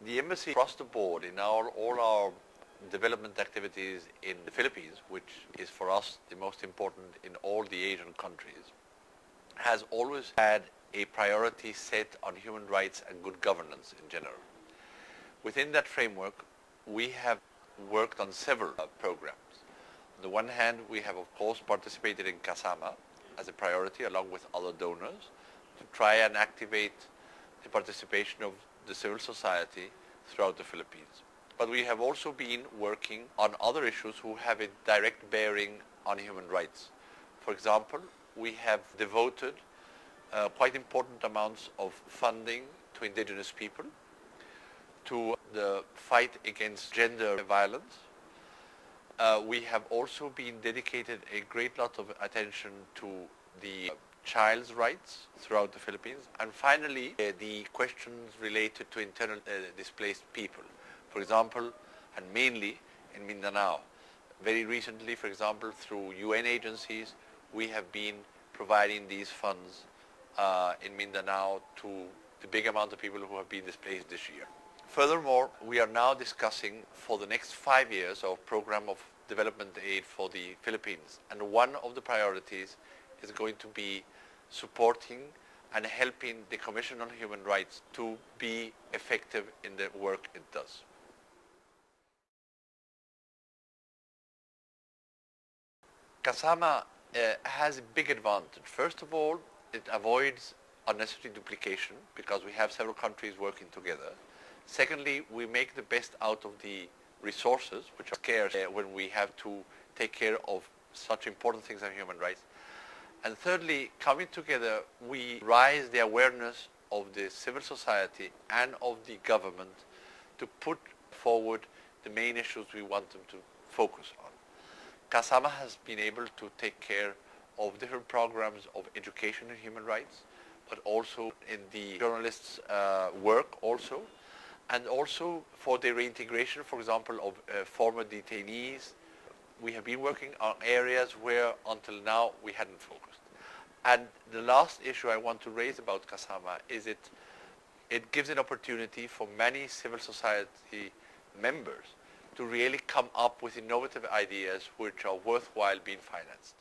The embassy across the board in all our development activities in the Philippines, which is for us the most important in all the Asian countries, has always had a priority set on human rights and good governance in general. Within that framework, we have worked on several programs. On the one hand, we have of course participated in Kasama as a priority along with other donors to try and activate the participation of the civil society throughout the Philippines. But we have also been working on other issues who have a direct bearing on human rights. For example, we have devoted quite important amounts of funding to indigenous people, to the fight against gender violence. We have also been dedicated a great lot of attention to the child's rights throughout the Philippines, and finally the questions related to internal displaced people. For example, and mainly in Mindanao. Very recently, for example, through UN agencies, we have been providing these funds in Mindanao to the big amount of people who have been displaced this year. Furthermore, we are now discussing for the next 5 years our program of development aid for the Philippines. And one of the priorities is going to be supporting and helping the Commission on Human Rights to be effective in the work it does. Kasama has a big advantage. First of all, it avoids unnecessary duplication because we have several countries working together. Secondly, we make the best out of the resources, which are scarce when we have to take care of such important things as human rights. And thirdly, coming together, we raise the awareness of the civil society and of the government to put forward the main issues we want them to focus on. Kasama has been able to take care of different programs of education and human rights, but also in the journalists' work also, and also for the reintegration, for example, of former detainees. We have been working on areas where until now we hadn't focused. And the last issue I want to raise about Kasama is it gives an opportunity for many civil society members to really come up with innovative ideas which are worthwhile being financed.